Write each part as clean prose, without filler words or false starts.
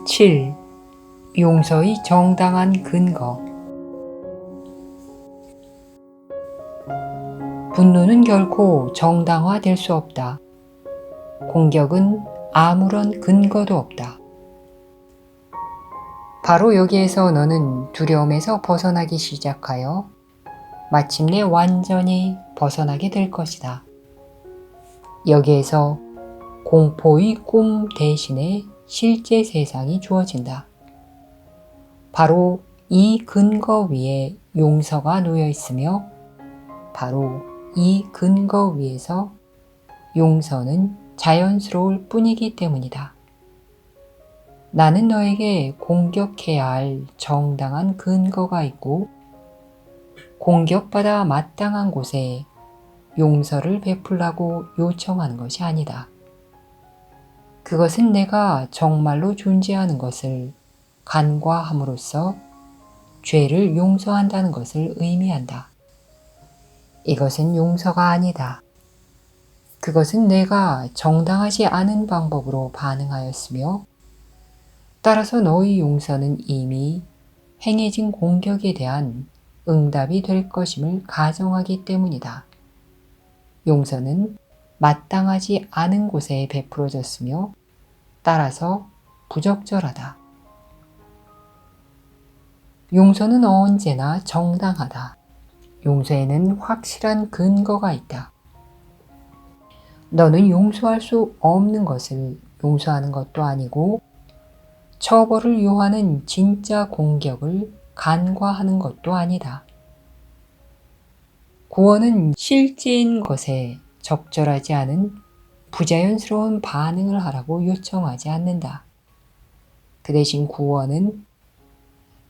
7. 용서의 정당한 근거. 분노는 결코 정당화될 수 없다. 공격은 아무런 근거도 없다. 바로 여기에서 너는 두려움에서 벗어나기 시작하여 마침내 완전히 벗어나게 될 것이다. 여기에서 공포의 꿈 대신에 실제 세상이 주어진다. 바로 이 근거 위에 용서가 놓여 있으며 바로 이 근거 위에서 용서는 자연스러울 뿐이기 때문이다. 나는 너에게 공격해야 할 정당한 근거가 있고 공격받아 마땅한 곳에 용서를 베풀라고 요청하는 것이 아니다. 그것은 내가 정말로 존재하는 것을 간과함으로써 죄를 용서한다는 것을 의미한다. 이것은 용서가 아니다. 그것은 내가 정당하지 않은 방법으로 반응하였으며 따라서 너의 용서는 이미 행해진 공격에 대한 응답이 될 것임을 가정하기 때문이다. 용서는 마땅하지 않은 곳에 베풀어졌으며 따라서 부적절하다. 용서는 언제나 정당하다. 용서에는 확실한 근거가 있다. 너는 용서할 수 없는 것을 용서하는 것도 아니고 처벌을 요하는 진짜 공격을 간과하는 것도 아니다. 구원은 실제인 것에 적절하지 않은 부자연스러운 반응을 하라고 요청하지 않는다. 그 대신 구원은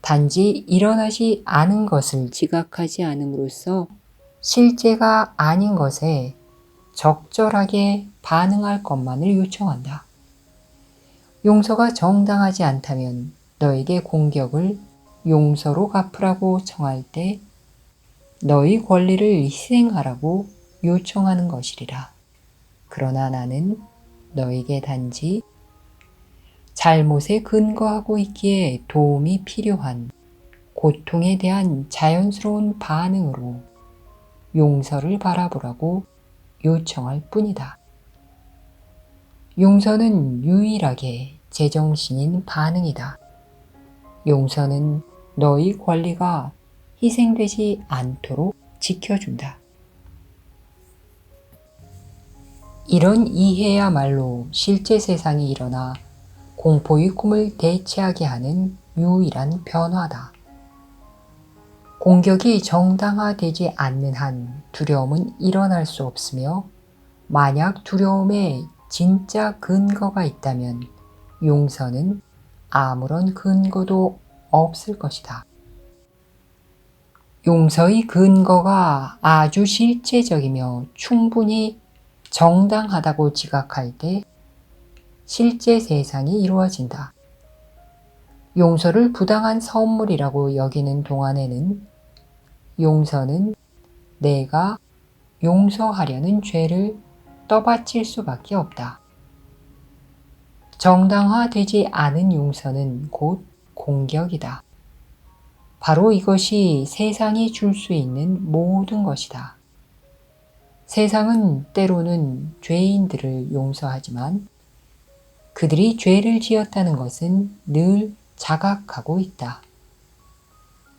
단지 일어나지 않은 것을 지각하지 않음으로써 실제가 아닌 것에 적절하게 반응할 것만을 요청한다. 용서가 정당하지 않다면 너에게 공격을 용서로 갚으라고 청할 때 너의 권리를 희생하라고 요청하는 것이리라. 그러나 나는 너에게 단지 잘못에 근거하고 있기에 도움이 필요한 고통에 대한 자연스러운 반응으로 용서를 바라보라고 요청할 뿐이다. 용서는 유일하게 제정신인 반응이다. 용서는 너의 권리가 희생되지 않도록 지켜준다. 이런 이해야말로 실제 세상이 일어나 공포의 꿈을 대체하게 하는 유일한 변화다. 공격이 정당화되지 않는 한 두려움은 일어날 수 없으며 만약 두려움에 진짜 근거가 있다면 용서는 아무런 근거도 없을 것이다. 용서의 근거가 아주 실제적이며 충분히 정당하다고 지각할 때 실제 세상이 이루어진다. 용서를 부당한 선물이라고 여기는 동안에는 용서는 내가 용서하려는 죄를 떠받칠 수밖에 없다. 정당화되지 않은 용서는 곧 공격이다. 바로 이것이 세상이 줄 수 있는 모든 것이다. 세상은 때로는 죄인들을 용서하지만 그들이 죄를 지었다는 것은 늘 자각하고 있다.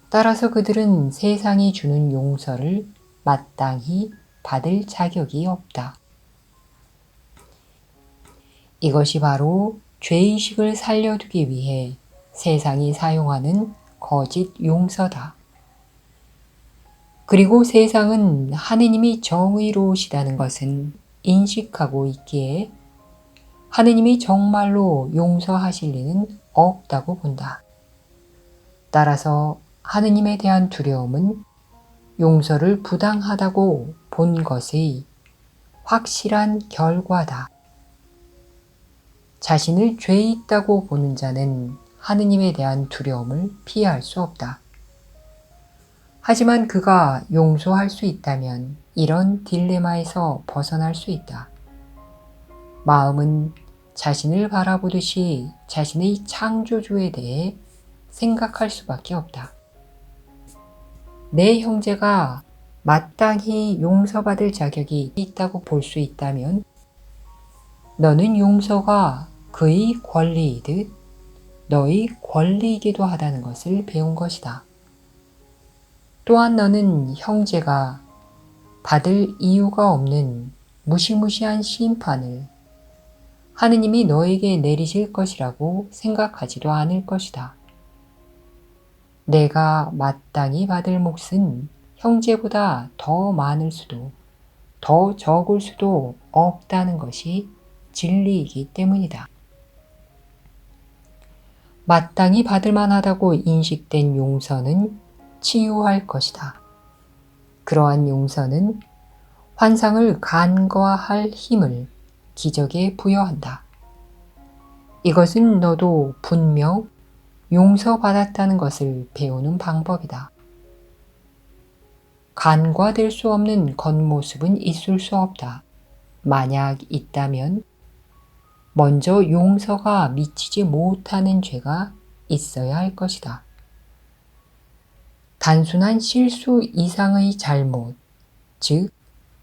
따라서 그들은 세상이 주는 용서를 마땅히 받을 자격이 없다. 이것이 바로 죄의식을 살려두기 위해 세상이 사용하는 거짓 용서다. 그리고 세상은 하느님이 정의로우시다는 것은 인식하고 있기에 하느님이 정말로 용서하실 리는 없다고 본다. 따라서 하느님에 대한 두려움은 용서를 부당하다고 본 것의 확실한 결과다. 자신을 죄 있다고 보는 자는 하느님에 대한 두려움을 피할 수 없다. 하지만 그가 용서할 수 있다면 이런 딜레마에서 벗어날 수 있다. 마음은 자신을 바라보듯이 자신의 창조주에 대해 생각할 수밖에 없다. 내 형제가 마땅히 용서받을 자격이 있다고 볼 수 있다면 너는 용서가 그의 권리이듯 너의 권리이기도 하다는 것을 배운 것이다. 또한 너는 형제가 받을 이유가 없는 무시무시한 심판을 하느님이 너에게 내리실 것이라고 생각하지도 않을 것이다. 내가 마땅히 받을 몫은 형제보다 더 많을 수도 더 적을 수도 없다는 것이 진리이기 때문이다. 마땅히 받을 만하다고 인식된 용서는 치유할 것이다. 그러한 용서는 환상을 간과할 힘을 기적에 부여한다. 이것은 너도 분명 용서받았다는 것을 배우는 방법이다. 간과될 수 없는 겉모습은 있을 수 없다. 만약 있다면 먼저 용서가 미치지 못하는 죄가 있어야 할 것이다. 단순한 실수 이상의 잘못, 즉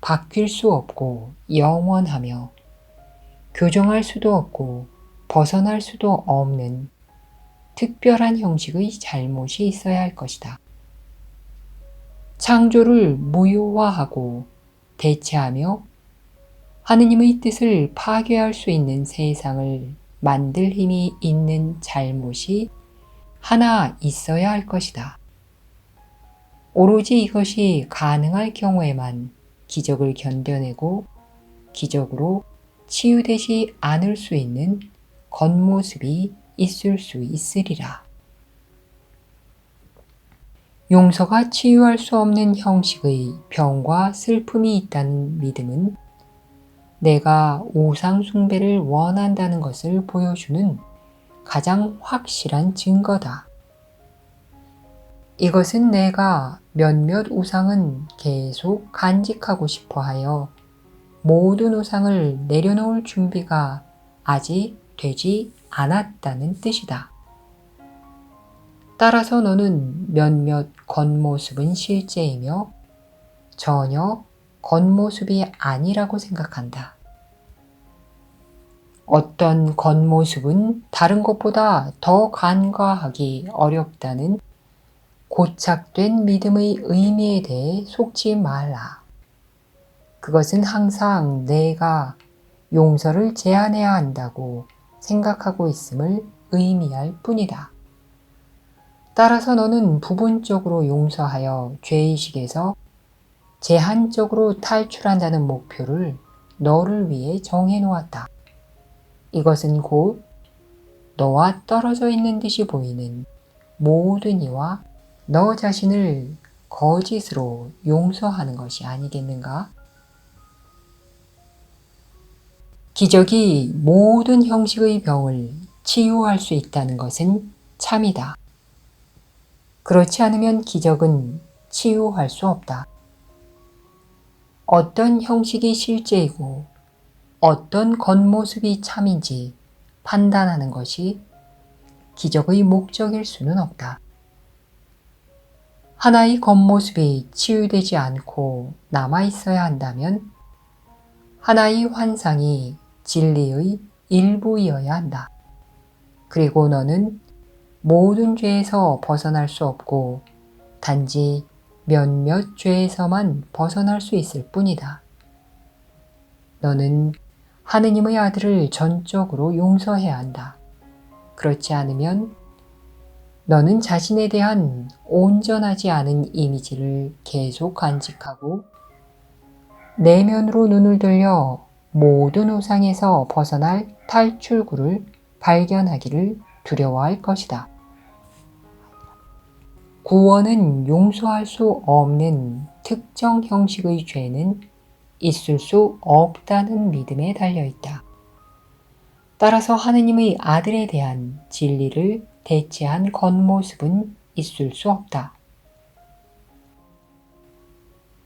바뀔 수 없고 영원하며 교정할 수도 없고 벗어날 수도 없는 특별한 형식의 잘못이 있어야 할 것이다. 창조를 무효화하고 대체하며 하느님의 뜻을 파괴할 수 있는 세상을 만들 힘이 있는 잘못이 하나 있어야 할 것이다. 오로지 이것이 가능할 경우에만 기적을 견뎌내고 기적으로 치유되지 않을 수 있는 겉모습이 있을 수 있으리라. 용서가 치유할 수 없는 형식의 병과 슬픔이 있다는 믿음은 내가 우상 숭배를 원한다는 것을 보여주는 가장 확실한 증거다. 이것은 내가 몇몇 우상은 계속 간직하고 싶어 하여 모든 우상을 내려놓을 준비가 아직 되지 않았다는 뜻이다. 따라서 너는 몇몇 겉모습은 실제이며 전혀 겉모습이 아니라고 생각한다. 어떤 겉모습은 다른 것보다 더 간과하기 어렵다는 고착된 믿음의 의미에 대해 속지 말라. 그것은 항상 내가 용서를 제한해야 한다고 생각하고 있음을 의미할 뿐이다. 따라서 너는 부분적으로 용서하여 죄의식에서 제한적으로 탈출한다는 목표를 너를 위해 정해놓았다. 이것은 곧 너와 떨어져 있는 듯이 보이는 모든 이와 너 자신을 거짓으로 용서하는 것이 아니겠는가? 기적이 모든 형식의 병을 치유할 수 있다는 것은 참이다. 그렇지 않으면 기적은 치유할 수 없다. 어떤 형식이 실제이고 어떤 겉모습이 참인지 판단하는 것이 기적의 목적일 수는 없다. 하나의 겉모습이 치유되지 않고 남아있어야 한다면 하나의 환상이 진리의 일부이어야 한다. 그리고 너는 모든 죄에서 벗어날 수 없고 단지 몇몇 죄에서만 벗어날 수 있을 뿐이다. 너는 하느님의 아들을 전적으로 용서해야 한다. 그렇지 않으면 너는 자신에 대한 온전하지 않은 이미지를 계속 간직하고 내면으로 눈을 돌려 모든 우상에서 벗어날 탈출구를 발견하기를 두려워할 것이다. 구원은 용서할 수 없는 특정 형식의 죄는 있을 수 없다는 믿음에 달려있다. 따라서 하느님의 아들에 대한 진리를 대체한 겉모습은 있을 수 없다.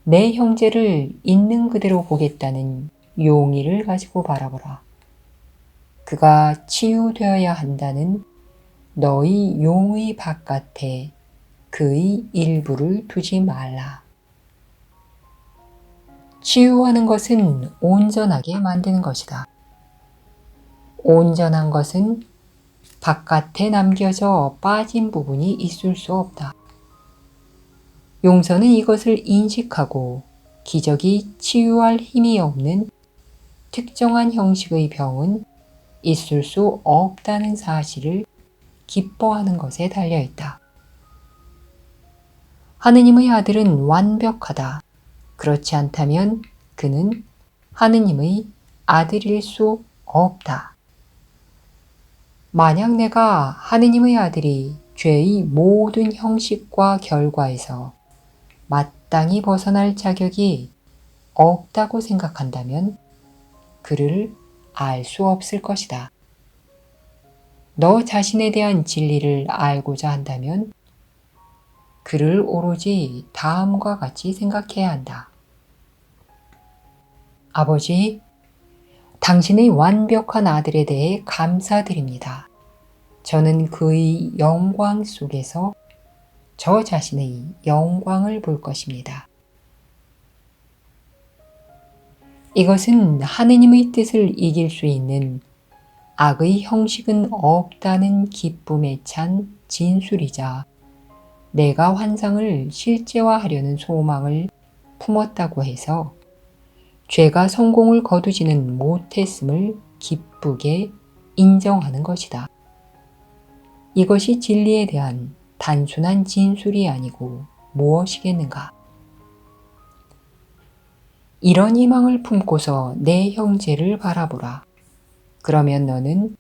내 형제를 있는 그대로 보겠다는 용의를 가지고 바라보라. 그가 치유되어야 한다는 너희 용의 바깥에 그의 일부를 두지 말라. 치유하는 것은 온전하게 만드는 것이다. 온전한 것은 바깥에 남겨져 빠진 부분이 있을 수 없다. 용서는 이것을 인식하고 기적이 치유할 힘이 없는 특정한 형식의 병은 있을 수 없다는 사실을 기뻐하는 것에 달려있다. 하느님의 아들은 완벽하다. 그렇지 않다면 그는 하느님의 아들일 수 없다. 만약 내가 하느님의 아들이 죄의 모든 형식과 결과에서 마땅히 벗어날 자격이 없다고 생각한다면 그를 알 수 없을 것이다. 너 자신에 대한 진리를 알고자 한다면 그를 오로지 다음과 같이 생각해야 한다. 아버지, 당신의 완벽한 아들에 대해 감사드립니다. 저는 그의 영광 속에서 저 자신의 영광을 볼 것입니다. 이것은 하느님의 뜻을 이길 수 있는 악의 형식은 없다는 기쁨에 찬 진술이자 내가 환상을 실제화하려는 소망을 품었다고 해서 죄가 성공을 거두지는 못했음을 기쁘게 인정하는 것이다. 이것이 진리에 대한 단순한 진술이 아니고 무엇이겠는가? 이런 희망을 품고서 내 형제를 바라보라. 그러면 너는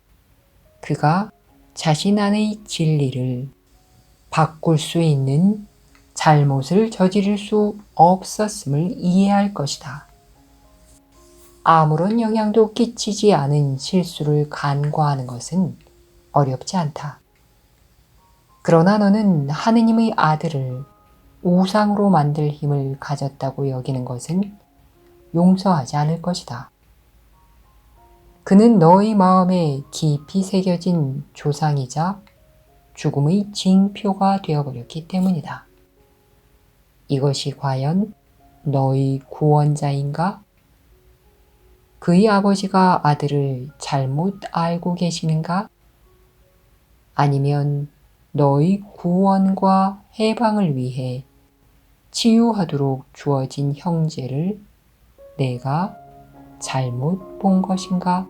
그가 자신 안의 진리를 바꿀 수 있는 잘못을 저지를 수 없었음을 이해할 것이다. 아무런 영향도 끼치지 않은 실수를 간과하는 것은 어렵지 않다. 그러나 너는 하느님의 아들을 우상으로 만들 힘을 가졌다고 여기는 것은 용서하지 않을 것이다. 그는 너의 마음에 깊이 새겨진 조상이자 죽음의 징표가 되어버렸기 때문이다. 이것이 과연 너의 구원자인가? 그의 아버지가 아들을 잘못 알고 계시는가? 아니면 너의 구원과 해방을 위해 치유하도록 주어진 형제를 내가 잘못 본 것인가?